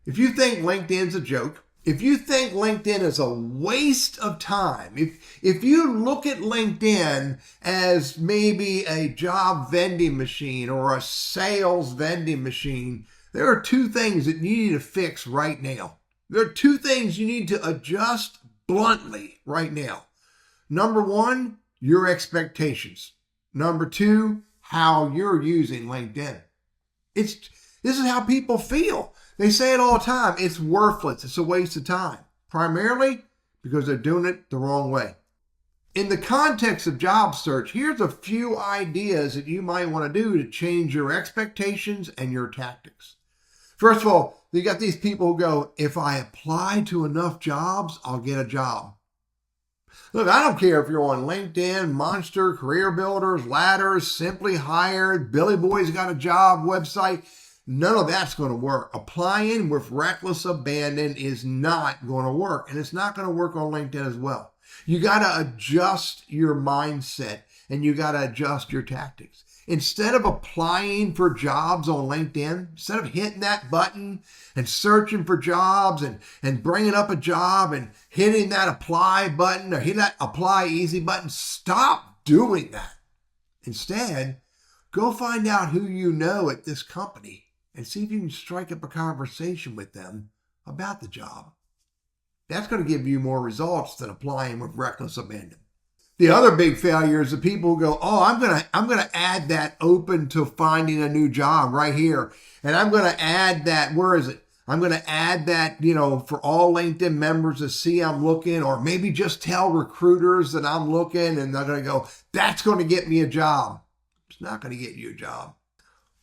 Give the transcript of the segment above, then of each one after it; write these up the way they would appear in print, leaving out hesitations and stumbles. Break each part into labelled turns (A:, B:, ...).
A: If you think LinkedIn's a joke, if you think LinkedIn is a waste of time, if you look at LinkedIn as maybe a job vending machine or a sales vending machine, there are two things that you need to fix right now. There are two things you need to adjust bluntly right now. Number one, your expectations. Number two, how you're using LinkedIn. This is how people feel. They say it all the time. It's worthless. It's a waste of time. Primarily because they're doing it the wrong way. In the context of job search, here's a few ideas that you might want to do to change your expectations and your tactics. First of all, you got these people who go, if I apply to enough jobs, I'll get a job. Look, I don't care if you're on LinkedIn, Monster, Career Builders, Ladders, Simply Hired, Billy Boy's Got a Job website. None of that's going to work. Applying with reckless abandon is not going to work, and it's not going to work on LinkedIn as well. You got to adjust your mindset, and you got to adjust your tactics. Instead of applying for jobs on LinkedIn, instead of hitting that button and searching for jobs and bringing up a job and hitting that apply button or hitting that apply easy button, stop doing that. Instead, go find out who you know at this company and see if you can strike up a conversation with them about the job. That's going to give you more results than applying with reckless abandon. The other big failure is the people who go, oh, I'm going to add that open to finding a new job right here. And I'm going to add that, where is it? I'm going to add that, for all LinkedIn members to see I'm looking, or maybe just tell recruiters that I'm looking, and they're going to go, that's going to get me a job. It's not going to get you a job.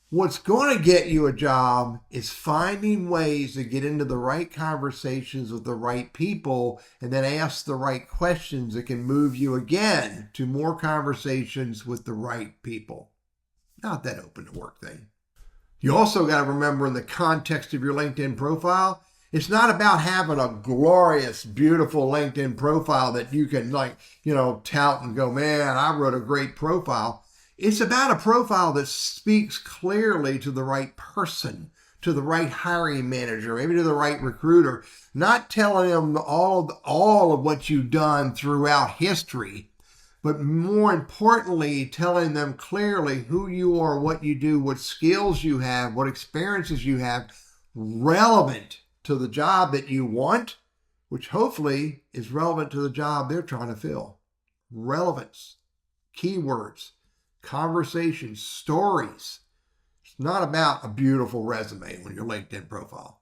A: What's going to get you a job is finding ways to get into the right conversations with the right people and then ask the right questions that can move you again to more conversations with the right people. Not that open to work thing. You also got to remember, in the context of your LinkedIn profile, it's not about having a glorious, beautiful LinkedIn profile that you can tout and go, man, I wrote a great profile. It's about a profile that speaks clearly to the right person, to the right hiring manager, maybe to the right recruiter, not telling them all of what you've done throughout history, but more importantly, telling them clearly who you are, what you do, what skills you have, what experiences you have, relevant to the job that you want, which hopefully is relevant to the job they're trying to fill. Relevance, keywords, conversations, stories. It's not about a beautiful resume on your LinkedIn profile.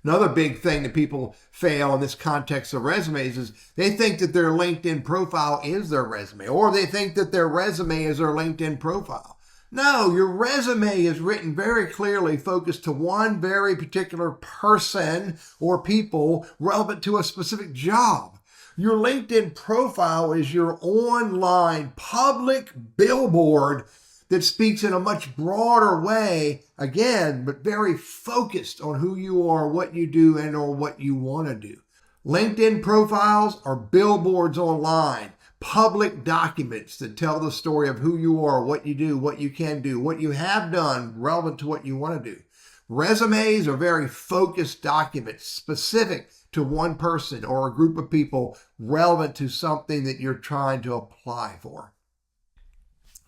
A: Another big thing that people fail in this context of resumes is they think that their LinkedIn profile is their resume, or they think that their resume is their LinkedIn profile. No, your resume is written very clearly, focused to one very particular person or people relevant to a specific job. Your LinkedIn profile is your online public billboard that speaks in a much broader way, again, but very focused on who you are, what you do, and or what you want to do. LinkedIn profiles are billboards online, public documents that tell the story of who you are, what you do, what you can do, what you have done, relevant to what you want to do. Resumes are very focused documents, specific to one person or a group of people, relevant to something that you're trying to apply for.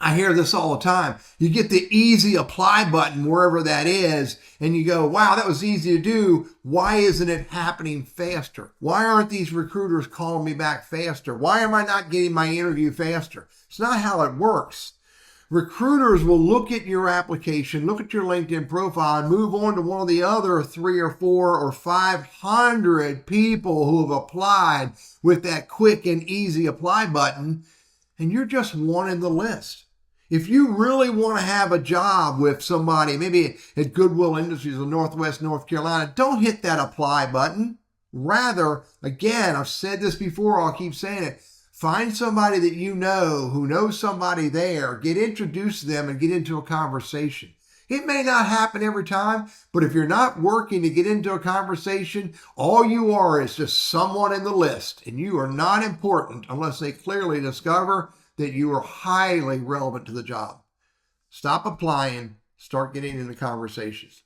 A: I hear this all the time. You get the easy apply button wherever that is, and you go, wow, that was easy to do. Why isn't it happening faster? Why aren't these recruiters calling me back faster? Why am I not getting my interview faster? It's not how it works. Recruiters will look at your application, look at your LinkedIn profile, and move on to one of the other 3 or 4 or 500 people who have applied with that quick and easy apply button, and you're just one in the list. If you really want to have a job with somebody, maybe at Goodwill Industries in Northwest North Carolina, don't hit that apply button. Rather, again, I've said this before, I'll keep saying it, find somebody that you know who knows somebody there, get introduced to them and get into a conversation. It may not happen every time, but if you're not working to get into a conversation, all you are is just someone in the list, and you are not important unless they clearly discover that you are highly relevant to the job. Stop applying, start getting into conversations.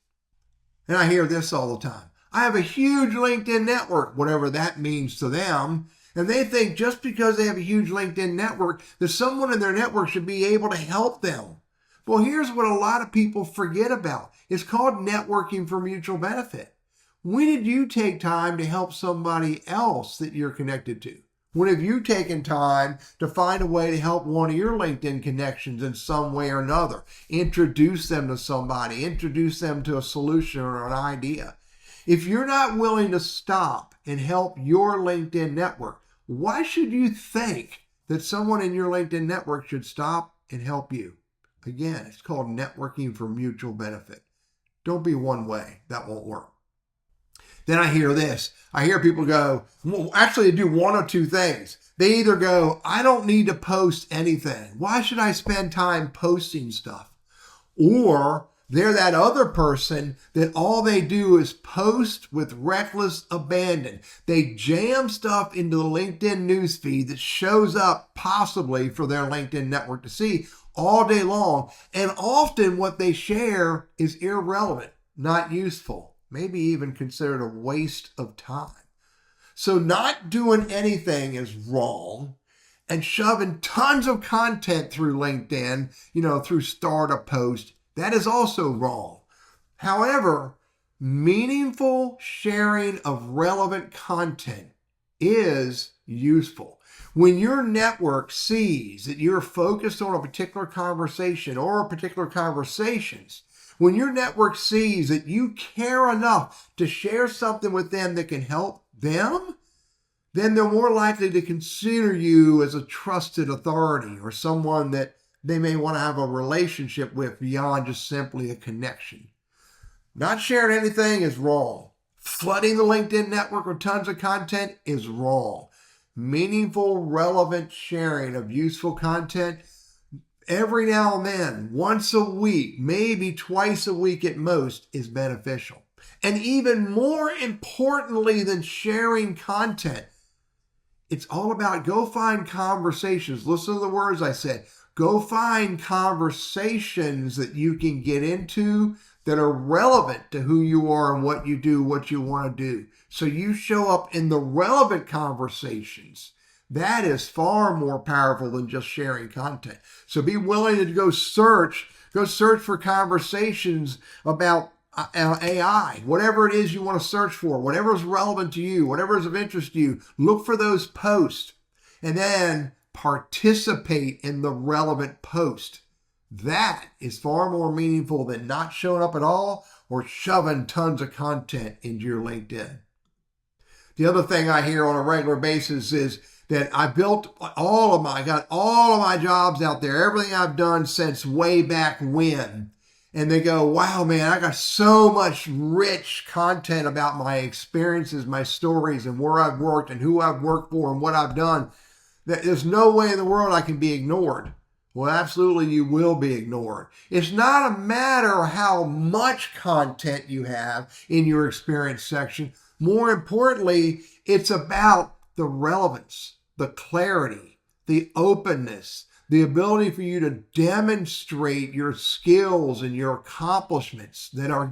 A: And I hear this all the time. I have a huge LinkedIn network, whatever that means to them. And they think just because they have a huge LinkedIn network, that someone in their network should be able to help them. Well, here's what a lot of people forget about. It's called networking for mutual benefit. When did you take time to help somebody else that you're connected to? When have you taken time to find a way to help one of your LinkedIn connections in some way or another? Introduce them to somebody, introduce them to a solution or an idea. If you're not willing to stop and help your LinkedIn network, why should you think that someone in your LinkedIn network should stop and help you? Again, it's called networking for mutual benefit. Don't be one way. That won't work. Then I hear this. I hear people go, well, actually they do one of two things. They either go, I don't need to post anything. Why should I spend time posting stuff? Or they're that other person that all they do is post with reckless abandon. They jam stuff into the LinkedIn newsfeed that shows up possibly for their LinkedIn network to see all day long. And often what they share is irrelevant, not useful, maybe even considered a waste of time. So not doing anything is wrong. And shoving tons of content through LinkedIn, through start a post, that is also wrong. However, meaningful sharing of relevant content is useful. When your network sees that you're focused on a particular conversation or particular conversations, when your network sees that you care enough to share something with them that can help them, then they're more likely to consider you as a trusted authority or someone that they may want to have a relationship with beyond just simply a connection. Not sharing anything is wrong. Flooding the LinkedIn network with tons of content is wrong. Meaningful, relevant sharing of useful content every now and then, once a week, maybe twice a week at most, is beneficial. And even more importantly than sharing content, it's all about go find conversations. Listen to the words I said. Go find conversations that you can get into that are relevant to who you are and what you do, what you want to do. So you show up in the relevant conversations. That is far more powerful than just sharing content. So be willing to go search for conversations about AI, whatever it is you want to search for, whatever is relevant to you, whatever is of interest to you. Look for those posts and then participate in the relevant post. That is far more meaningful than not showing up at all or shoving tons of content into your LinkedIn. The other thing I hear on a regular basis is that I got all of my jobs out there, everything I've done since way back when. And they go, wow, man, I got so much rich content about my experiences, my stories, and where I've worked and who I've worked for and what I've done. There's no way in the world I can be ignored. Well, absolutely you will be ignored. It's not a matter of how much content you have in your experience section. More importantly, it's about the relevance, the clarity, the openness, the ability for you to demonstrate your skills and your accomplishments that are,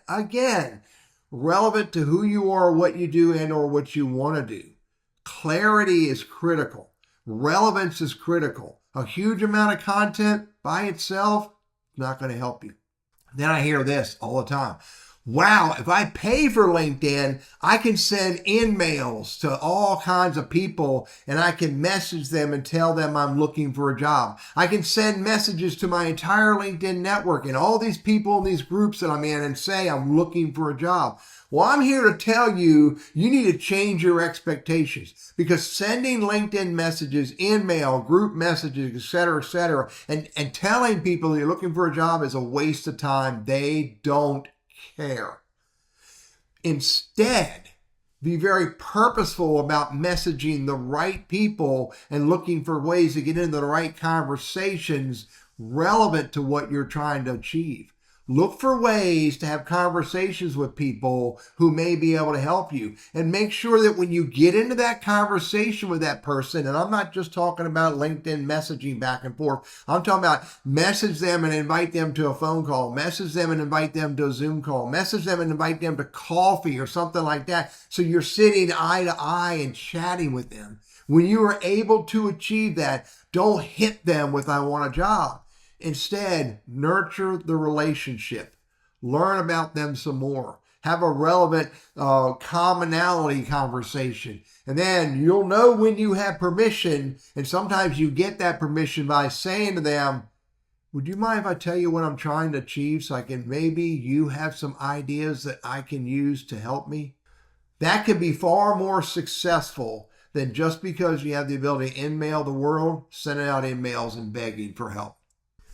A: again, relevant to who you are, what you do, and or what you want to do. Clarity is critical. Relevance is critical. A huge amount of content by itself is not going to help you. Then I hear this all the time. Wow, if I pay for LinkedIn, I can send emails to all kinds of people and I can message them and tell them I'm looking for a job. I can send messages to my entire LinkedIn network and all these people in these groups that I'm in and say I'm looking for a job. Well, I'm here to tell you, you need to change your expectations because sending LinkedIn messages, email, group messages, et cetera, and telling people you're looking for a job is a waste of time. They don't care. Instead, be very purposeful about messaging the right people and looking for ways to get into the right conversations relevant to what you're trying to achieve. Look for ways to have conversations with people who may be able to help you. And make sure that when you get into that conversation with that person, and I'm not just talking about LinkedIn messaging back and forth, I'm talking about message them and invite them to a phone call, message them and invite them to a Zoom call, message them and invite them to coffee or something like that. So you're sitting eye to eye and chatting with them. When you are able to achieve that, don't hit them with, I want a job. Instead, nurture the relationship. Learn about them some more. Have a relevant commonality conversation. And then you'll know when you have permission. And sometimes you get that permission by saying to them, would you mind if I tell you what I'm trying to achieve so maybe you have some ideas that I can use to help me? That can be far more successful than just because you have the ability to email the world, sending out emails and begging for help.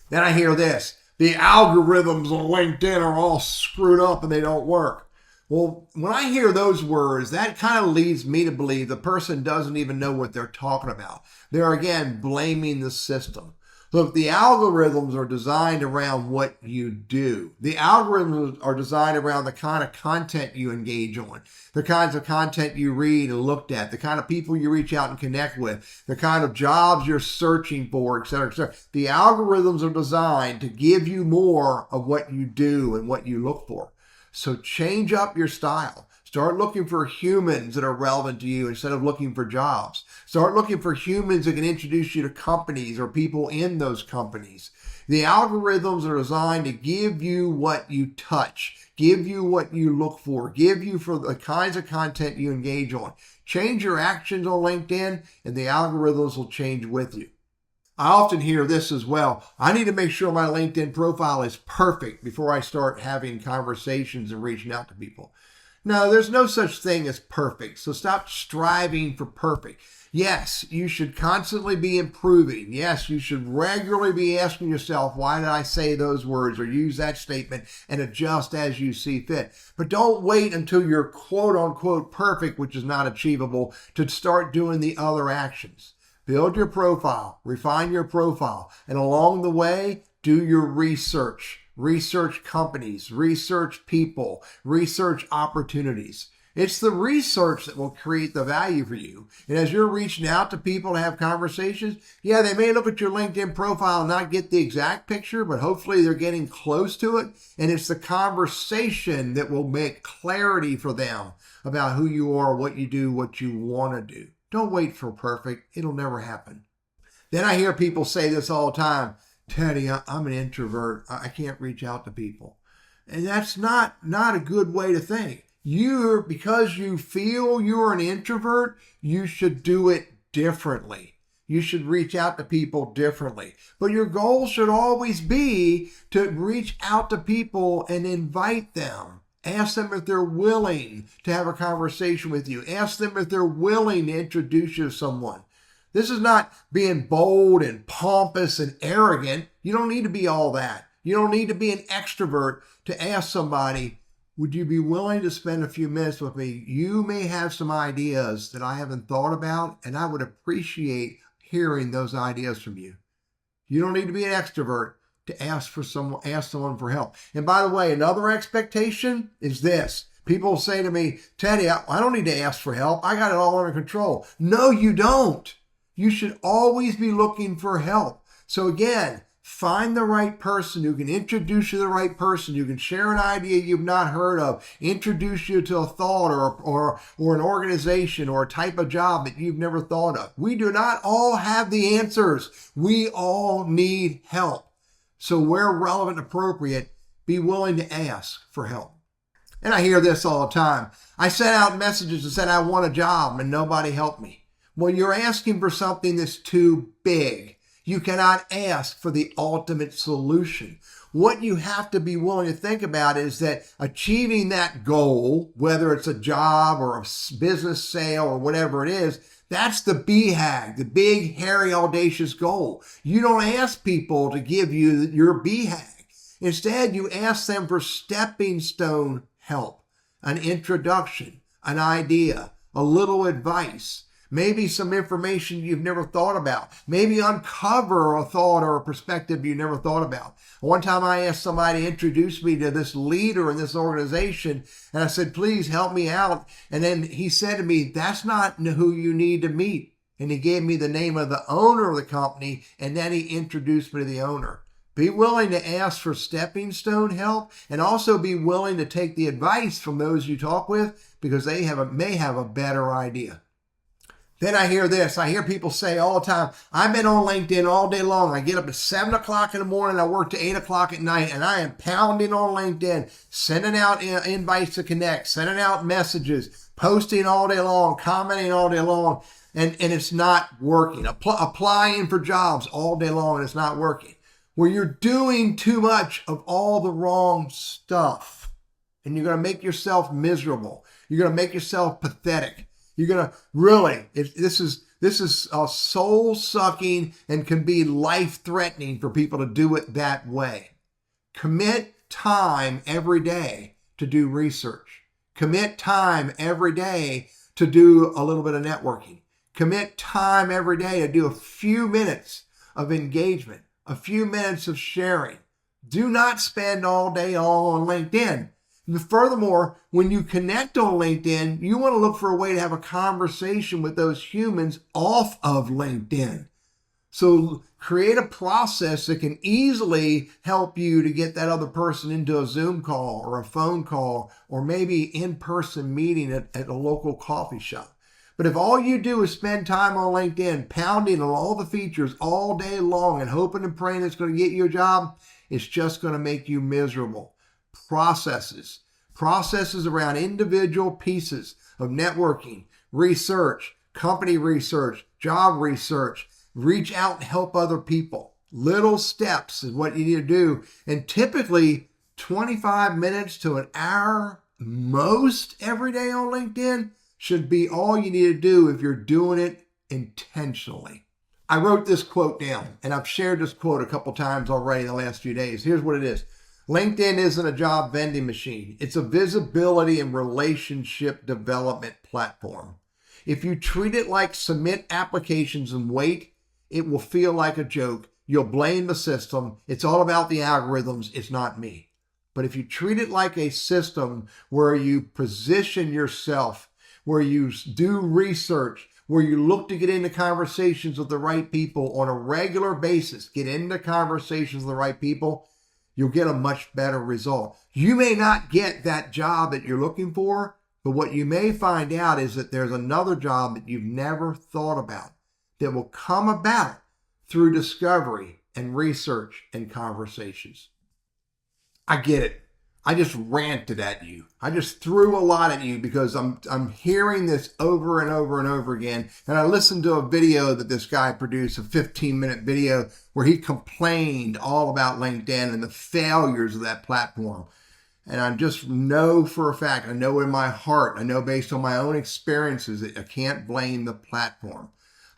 A: Then I hear this, the algorithms on LinkedIn are all screwed up and they don't work. Well, when I hear those words, that kind of leads me to believe the person doesn't even know what they're talking about. They're again blaming the system. Look, the algorithms are designed around what you do. The algorithms are designed around the kind of content you engage on, the kinds of content you read and looked at, the kind of people you reach out and connect with, the kind of jobs you're searching for, et cetera, et cetera. The algorithms are designed to give you more of what you do and what you look for. So change up your style. Start looking for humans that are relevant to you instead of looking for jobs. Start looking for humans that can introduce you to companies or people in those companies. The algorithms are designed to give you what you touch, give you what you look for, give you for the kinds of content you engage on. Change your actions on LinkedIn and the algorithms will change with you. I often hear this as well. I need to make sure my LinkedIn profile is perfect before I start having conversations and reaching out to people. No, there's no such thing as perfect, so stop striving for perfect. Yes, you should constantly be improving. Yes, you should regularly be asking yourself, why did I say those words or use that statement, and adjust as you see fit. But don't wait until you're quote unquote perfect, which is not achievable, to start doing the other actions. Build your profile, refine your profile, and along the way, do your research. Research companies, research people, research opportunities. It's the research that will create the value for you. And as you're reaching out to people to have conversations, yeah, they may look at your LinkedIn profile and not get the exact picture, but hopefully they're getting close to it. And it's the conversation that will make clarity for them about who you are, what you do, what you want to do. Don't wait for perfect. It'll never happen. Then I hear people say this all the time. Teddy, I'm an introvert. I can't reach out to people. And that's not a good way to think. Because you feel you're an introvert, you should do it differently. You should reach out to people differently. But your goal should always be to reach out to people and invite them. Ask them if they're willing to have a conversation with you. Ask them if they're willing to introduce you to someone. This is not being bold and pompous and arrogant. You don't need to be all that. You don't need to be an extrovert to ask somebody, would you be willing to spend a few minutes with me? You may have some ideas that I haven't thought about, and I would appreciate hearing those ideas from you. You don't need to be an extrovert to ask someone for help. And by the way, another expectation is this. People say to me, Teddy, I don't need to ask for help. I got it all under control. No, you don't. You should always be looking for help. So again, find the right person who can introduce you to the right person, who can share an idea you've not heard of, introduce you to a thought or an organization or a type of job that you've never thought of. We do not all have the answers. We all need help. So where relevant and appropriate, be willing to ask for help. And I hear this all the time. I sent out messages and said I want a job and nobody helped me. Well, you're asking for something that's too big. You cannot ask for the ultimate solution. What you have to be willing to think about is that achieving that goal, whether it's a job or a business sale or whatever it is, that's the BHAG, the big, hairy, audacious goal. You don't ask people to give you your BHAG. Instead, you ask them for stepping stone help, an introduction, an idea, a little advice. maybe some information you've never thought about, maybe uncover a thought or a perspective you never thought about. One time I asked somebody to introduce me to this leader in this organization, and I said, please help me out. And then he said to me, that's not who you need to meet. And he gave me the name of the owner of the company, and then he introduced me to the owner. Be willing to ask for stepping stone help, and also be willing to take the advice from those you talk with, because they may have a better idea. Then I hear this. I hear people say all the time, I've been on LinkedIn all day long. I get up at 7 o'clock in the morning. I work to 8 o'clock at night, and I am pounding on LinkedIn, sending out invites to connect, sending out messages, posting all day long, commenting all day long, and it's not working. Applying for jobs all day long, and it's not working. Where you're doing too much of all the wrong stuff, and you're going to make yourself miserable. You're going to make yourself pathetic. You're going to really, this is soul sucking and can be life threatening for people to do it that way. Commit time every day to do research. Commit time every day to do a little bit of networking. Commit time every day to do a few minutes of engagement, a few minutes of sharing. Do not spend all day all on LinkedIn. Furthermore, when you connect on LinkedIn, you want to look for a way to have a conversation with those humans off of LinkedIn. So create a process that can easily help you to get that other person into a Zoom call or a phone call or maybe in-person meeting at a local coffee shop. But if all you do is spend time on LinkedIn, pounding on all the features all day long and hoping and praying it's going to get you a job, it's just going to make you miserable. Processes around individual pieces of networking, research, company research, job research, reach out and help other people. Little steps is what you need to do. And typically 25 minutes to an hour most every day on LinkedIn should be all you need to do if you're doing it intentionally. I wrote this quote down, and I've shared this quote a couple times already in the last few days. Here's what it is. LinkedIn isn't a job vending machine. It's a visibility and relationship development platform. If you treat it like submit applications and wait, it will feel like a joke. You'll blame the system. It's all about the algorithms. It's not me. But if you treat it like a system where you position yourself, where you do research, where you look to get into conversations with the right people on a regular basis, get into conversations with the right people, you'll get a much better result. You may not get that job that you're looking for, but what you may find out is that there's another job that you've never thought about that will come about through discovery and research and conversations. I get it. I just ranted at you. I just threw a lot at you because I'm hearing this over and over and over again. And I listened to a video that this guy produced, a 15-minute video where he complained all about LinkedIn and the failures of that platform. And I just know for a fact, I know in my heart, I know based on my own experiences that I can't blame the platform.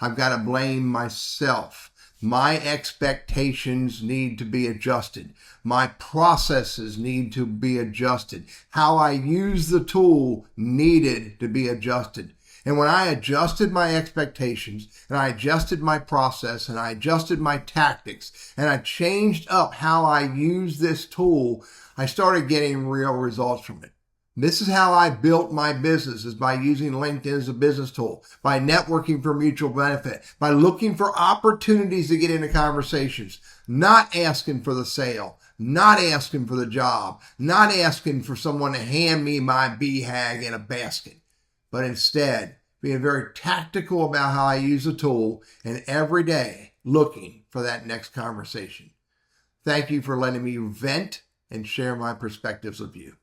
A: I've got to blame myself. My expectations need to be adjusted. My processes need to be adjusted. How I use the tool needed to be adjusted. And when I adjusted my expectations and I adjusted my process and I adjusted my tactics and I changed up how I use this tool, I started getting real results from it. This is how I built my business, is by using LinkedIn as a business tool, by networking for mutual benefit, by looking for opportunities to get into conversations, not asking for the sale, not asking for the job, not asking for someone to hand me my BHAG in a basket, but instead being very tactical about how I use the tool and every day looking for that next conversation. Thank you for letting me vent and share my perspectives with you.